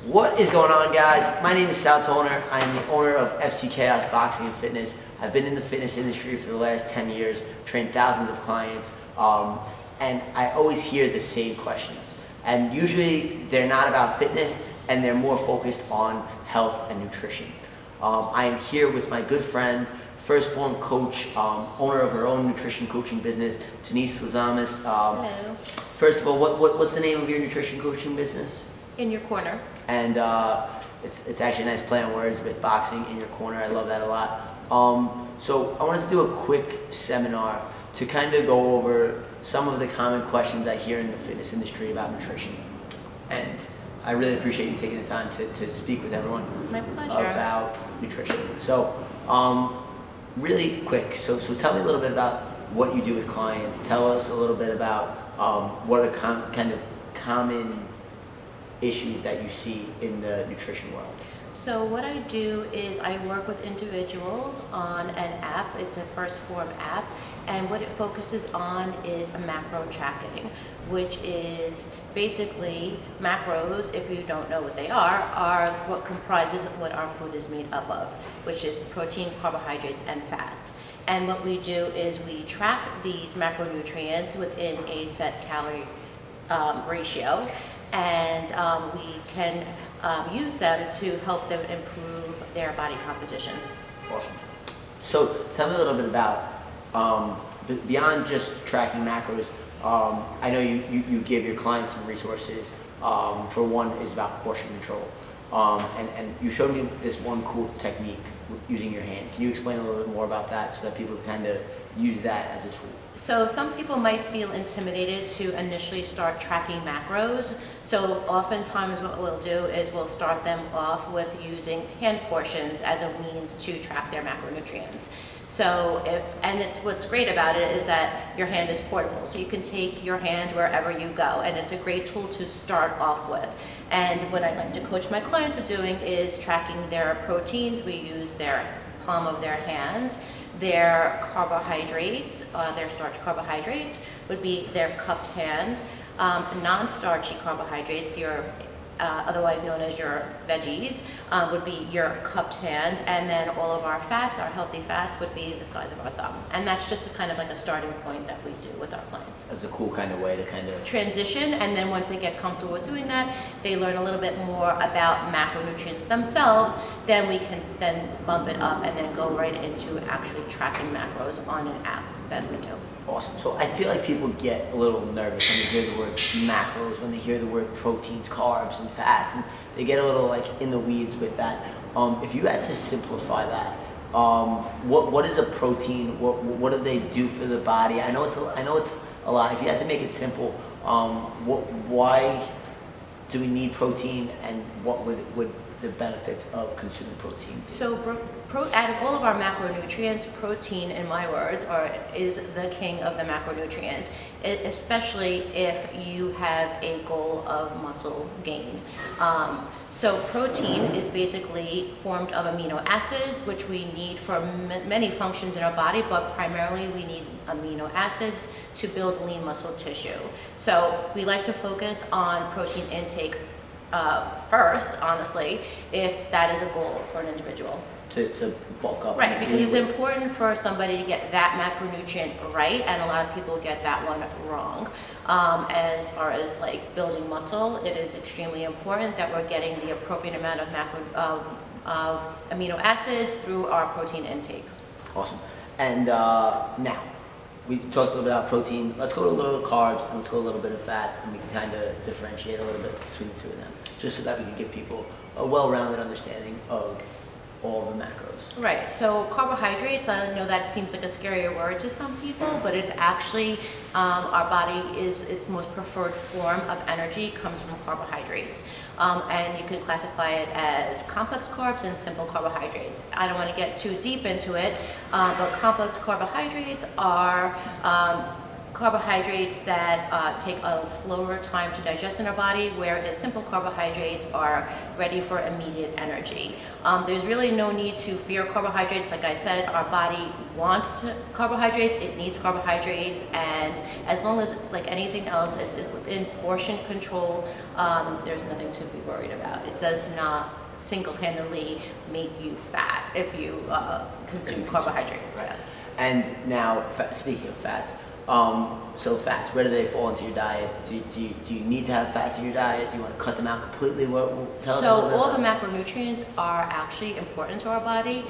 What is going on, guys? My name is Sal Toner. I am the owner of FC Chaos Boxing and Fitness. I've been in the fitness industry for the last 10 years, trained thousands of clients, and I always hear the same questions. And usually they're not about fitness, and they're more focused on health and nutrition. I am here with my good friend, first form coach, owner of her own nutrition coaching business, Denise Lazamas. Hello. First of all, what's the name of your nutrition coaching business? In your corner. And it's actually a nice play on words with boxing in your corner. I love that a lot. So I wanted to do a quick seminar to kind of go over some of the common questions I hear in the fitness industry about nutrition. And I really appreciate you taking the time to speak with everyone. My pleasure. About nutrition. So really quick, so tell me a little bit about what you do with clients. Tell us a little bit about what are kind of common issues that you see in the nutrition world. So what I do is I work with individuals on an app. It's a first form app, and what it focuses on is a macro tracking, which is basically macros, if you don't know what they are what comprises what our food is made up of, which is protein, carbohydrates, and fats. And what we do is we track these macronutrients within a set calorie ratio, and we can use them to help them improve their body composition. Awesome. So tell me a little bit about, beyond just tracking macros, I know you give your clients some resources. For one is about portion control. And you showed me this one cool technique using your hand. Can you explain a little bit more about that so that people can kind of use that as a tool? So some people might feel intimidated to initially start tracking macros. So oftentimes what we'll do is we'll start them off with using hand portions as a means to track their macronutrients. So what's great about it is that your hand is portable. So you can take your hand wherever you go, and it's a great tool to start off with. And what I like to coach my clients with doing is tracking their proteins. We use their palm of their hand. Their carbohydrates, their starch carbohydrates would be their cupped hand. Non-starchy carbohydrates, otherwise known as your veggies, would be your cupped hand, and then all of our fats, our healthy fats, would be the size of our thumb. And that's just kind of like a starting point that we do with our clients. That's a cool kind of way to kind of transition, and then once they get comfortable with doing that, they learn a little bit more about macronutrients themselves, then we can then bump it up and then go right into actually tracking macros on an app that we do. Awesome. So I feel like people get a little nervous when they hear the word macros, when they hear the word proteins, carbs, and fats, and they get a little like in the weeds with that. If you had to simplify that, what is a protein? What do they do for the body? I know it's a lot. If you had to make it simple, why do we need protein, and what would the benefits of consuming protein? So out of all of our macronutrients, protein, in my words, is the king of the macronutrients, especially if you have a goal of muscle gain. So protein is basically formed of amino acids, which we need for many functions in our body, but primarily we need amino acids to build lean muscle tissue. So we like to focus on protein intake first, honestly, if that is a goal for an individual. To bulk up. Right, because it's important for somebody to get that macronutrient right, and a lot of people get that one wrong. As far as like building muscle, it is extremely important that we're getting the appropriate amount of amino acids through our protein intake. Awesome. And now, we talked a little bit about protein. Let's go to a little carbs, and let's go a little bit of fats, and we can kind of differentiate a little bit between the two of them, just so that we can give people a well-rounded understanding of all the macros. Right, so carbohydrates, I know that seems like a scarier word to some people, but it's actually, our body its most preferred form of energy comes from carbohydrates. And you can classify it as complex carbs and simple carbohydrates. I don't want to get too deep into it, but complex carbohydrates are carbohydrates that take a slower time to digest in our body, whereas simple carbohydrates are ready for immediate energy. There's really no need to fear carbohydrates. Like I said, our body wants carbohydrates, it needs carbohydrates, and as long as, like anything else, it's within portion control, there's nothing to be worried about. It does not single-handedly make you fat if you consume carbohydrates. Right. Yes. And now, speaking of fats, so fats, where do they fall into your diet? Do you need to have fats in your diet? Do you want to cut them out completely? Tell us a little bit all the about macronutrients are actually important to our body.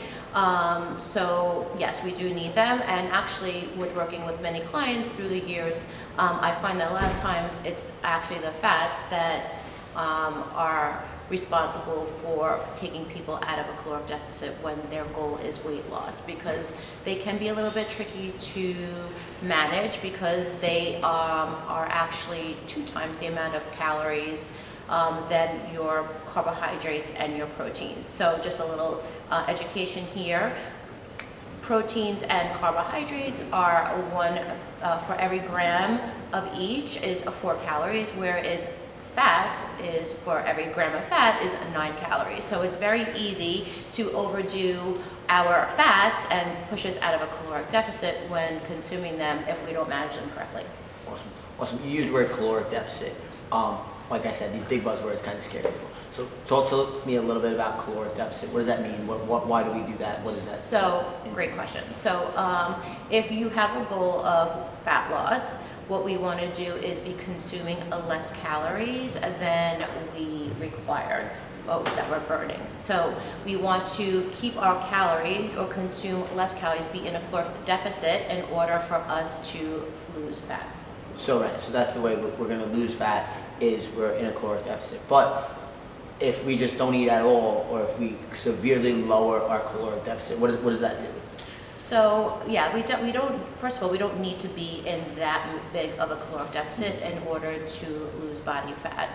So yes, we do need them. And actually, with working with many clients through the years, I find that a lot of times it's actually the fats that are responsible for taking people out of a caloric deficit when their goal is weight loss, because they can be a little bit tricky to manage because they are actually 2 times the amount of calories than your carbohydrates and your proteins. So just a little education here. Proteins and carbohydrates are for every gram of each is 4 calories, whereas fats is for every gram of fat is 9 calories. So it's very easy to overdo our fats and push us out of a caloric deficit when consuming them if we don't manage them correctly. Awesome. Awesome. You used the word caloric deficit. Like I said, these big buzzwords kind of scare people. So talk to me a little bit about caloric deficit. What does that mean? Why do we do that? What is that? So, great question. So if you have a goal of fat loss, what we want to do is be consuming less calories than we require, that we're burning. So we want to keep our calories or consume less calories, be in a caloric deficit in order for us to lose fat. So right, so that's the way we're going to lose fat, is we're in a caloric deficit. But if we just don't eat at all, or if we severely lower our caloric deficit, what does that do? So yeah, we don't. First of all, we don't need to be in that big of a caloric deficit in order to lose body fat.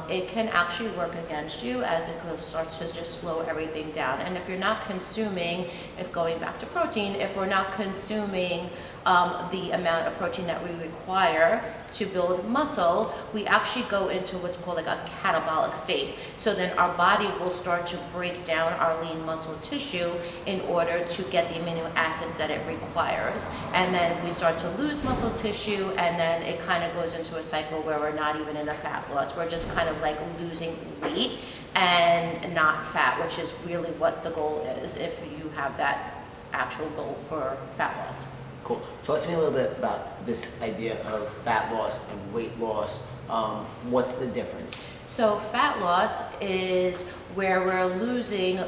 It can actually work against you as it starts to just slow everything down. And if you're not consuming, if going back to protein, if we're not consuming the amount of protein that we require to build muscle, we actually go into what's called like a catabolic state. So then our body will start to break down our lean muscle tissue in order to get the amino acids that it requires. And then we start to lose muscle tissue, and then it kind of goes into a cycle where we're not even in a fat loss. We're just kind of like losing weight and not fat, which is really what the goal is if you have that actual goal for fat loss. Cool. Talk to me a little bit about this idea of fat loss and weight loss. What's the difference? So fat loss is where we're losing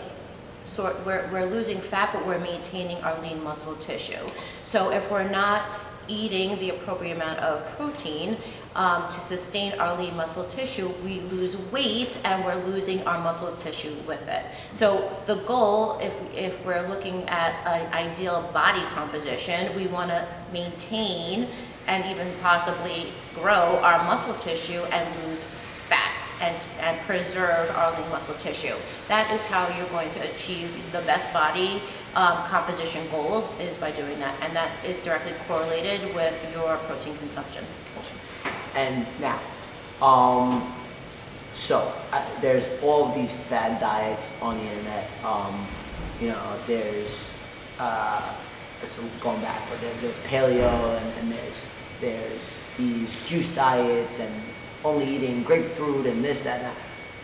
we're losing fat, but we're maintaining our lean muscle tissue. So if we're not eating the appropriate amount of protein to sustain our lean muscle tissue, we lose weight and we're losing our muscle tissue with it. So the goal, if we're looking at an ideal body composition, we want to maintain and even possibly grow our muscle tissue and lose fat and preserve our lean muscle tissue. That is how you're going to achieve the best body composition goals, is by doing that, and that is directly correlated with your protein consumption. Awesome. And now, there's all of these fad diets on the internet. There's going back, but there's paleo, and there's these juice diets and only eating grapefruit and this, that, and that.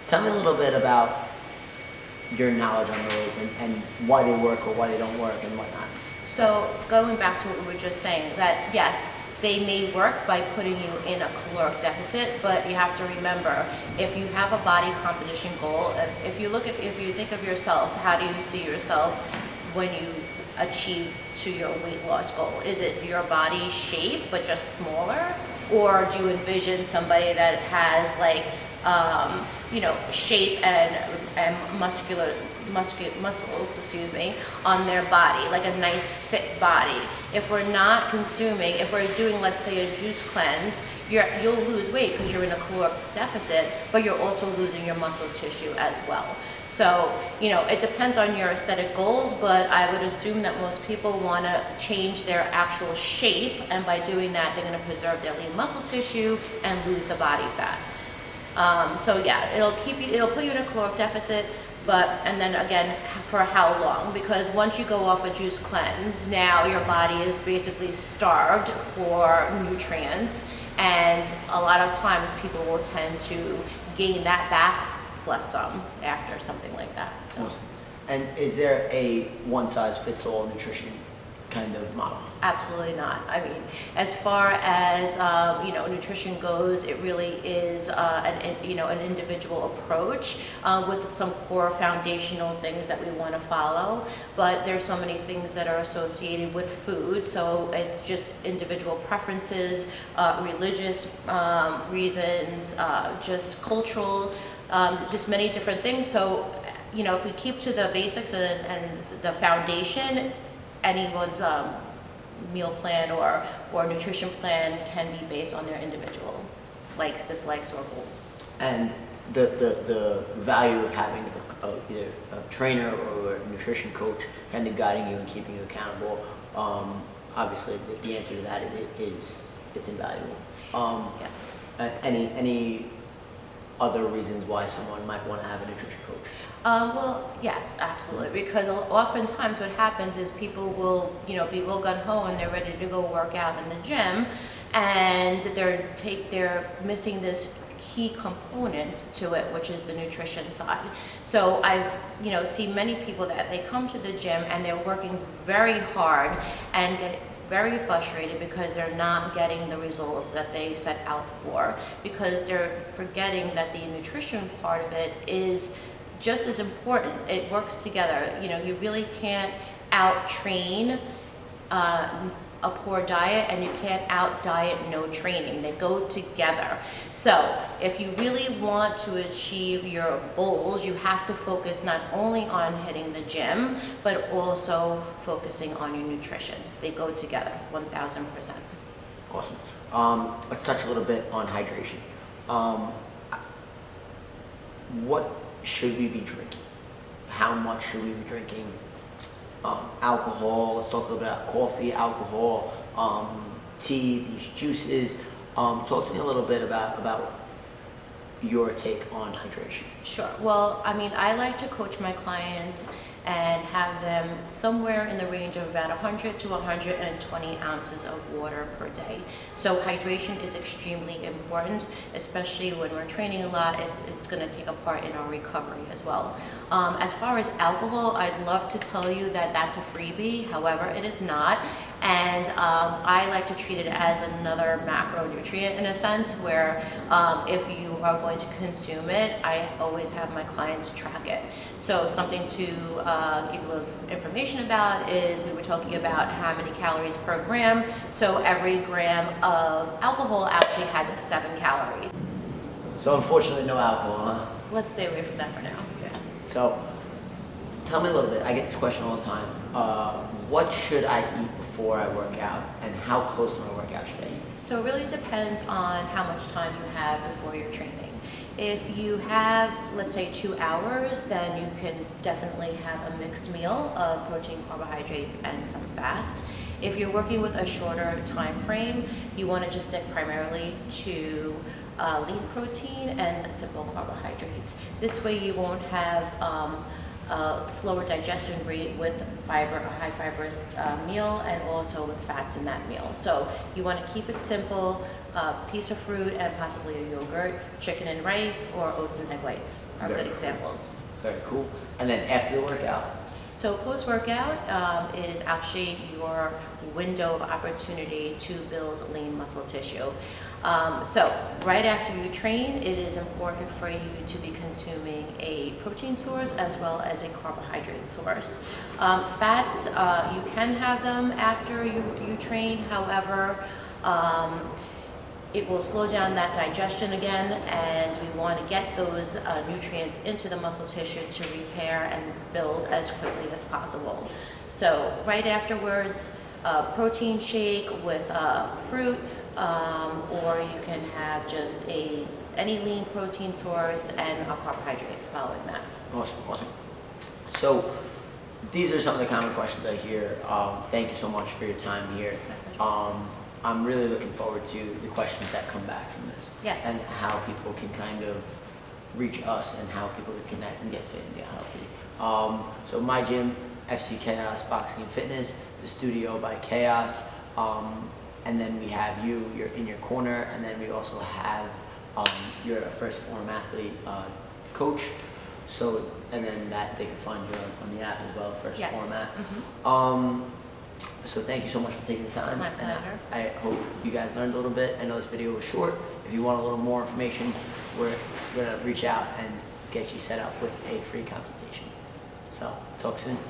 Tell me a little bit about your knowledge on those and why they work or why they don't work and whatnot. So going back to what we were just saying, that yes, they may work by putting you in a caloric deficit, but you have to remember, if you have a body composition goal, if you think of yourself, how do you see yourself when you achieve to your weight loss goal? Is it your body shape but just smaller, or do you envision somebody that has like shape and muscles, on their body, like a nice fit body. If we're not consuming, if we're doing, let's say, a juice cleanse, you'll lose weight because you're in a caloric deficit, but you're also losing your muscle tissue as well. So, it depends on your aesthetic goals, but I would assume that most people want to change their actual shape, and by doing that, they're going to preserve their lean muscle tissue and lose the body fat. It'll put you in a caloric deficit, and then again, for how long? Because once you go off a juice cleanse, now your body is basically starved for nutrients, and a lot of times people will tend to gain that back plus some after something like that. So. Awesome. And is there a one-size-fits-all nutrition kind of model? Absolutely not. I mean, as far as nutrition goes, it really is an individual approach with some core foundational things that we want to follow. But there's so many things that are associated with food, so it's just individual preferences, religious reasons, just cultural, just many different things. So, if we keep to the basics and the foundation, anyone's meal plan or nutrition plan can be based on their individual likes, dislikes, or goals. And the value of having either a trainer or a nutrition coach kind of guiding you and keeping you accountable, obviously the answer to that is it's invaluable. Yes. Any other reasons why someone might want to have a nutrition coach? Well, yes, absolutely. Because oftentimes what happens is people will, be real gung-ho and they're ready to go work out in the gym, and they're missing this key component to it, which is the nutrition side. So I've, seen many people that they come to the gym and they're working very hard and get very frustrated because they're not getting the results that they set out for, because they're forgetting that the nutrition part of it is just as important. It works together. You really can't out-train a poor diet, and you can't out-diet no training. They go together. So if you really want to achieve your goals, you have to focus not only on hitting the gym, but also focusing on your nutrition. They go together, 1,000%. Awesome. Let's touch a little bit on hydration. What should we be drinking? How much should we be drinking? Alcohol, let's talk about coffee, alcohol, tea, these juices. Talk to me a little bit about your take on hydration. Sure. Well, I like to coach my clients and have them somewhere in the range of about 100 to 120 ounces of water per day. So hydration is extremely important, especially when we're training a lot. It's going to take a part in our recovery as well. As far as alcohol, I'd love to tell you that that's a freebie. However, it is not. And I like to treat it as another macronutrient in a sense, where if you are going to consume it, I always have my clients track it. So something to give you a little information about is we were talking about how many calories per gram. So every gram of alcohol actually has 7 calories. So unfortunately, no alcohol, huh? Let's stay away from that for now. Yeah. So tell me a little bit. I get this question all the time. What should I eat before I work out, and how close to my workout should I eat? So it really depends on how much time you have before you're training. If you have, let's say, 2 hours, then you can definitely have a mixed meal of protein, carbohydrates, and some fats. If you're working with a shorter time frame, you want to just stick primarily to lean protein and simple carbohydrates. This way you won't have a slower digestion rate with fiber, a high fibrous meal, and also with fats in that meal. So you want to keep it simple. Piece of fruit and possibly a yogurt, chicken and rice, or oats and egg whites are good examples. Very cool. And then after the workout? So post-workout is actually your window of opportunity to build lean muscle tissue. So right after you train, it is important for you to be consuming a protein source as well as a carbohydrate source. Fats, you can have them after you train. However, It will slow down that digestion again, and we want to get those nutrients into the muscle tissue to repair and build as quickly as possible. So right afterwards, a protein shake with fruit, or you can have just any lean protein source and a carbohydrate following that. Awesome, awesome. So these are some of the common questions I hear. Thank you so much for your time here. I'm really looking forward to the questions that come back from this. Yes. And how people can kind of reach us and how people can connect and get fit and get healthy. So my gym, FC Chaos Boxing and Fitness, the studio by Chaos, and then we have you're in your corner, and then we also have your first form athlete coach. So, and then that they can find you on the app as well, first Yes. format. Mm-hmm. So thank you so much for taking the time. My And pleasure. I hope you guys learned a little bit. I know this video was short. If you want a little more information, we're gonna reach out and get you set up with a free consultation. So talk soon.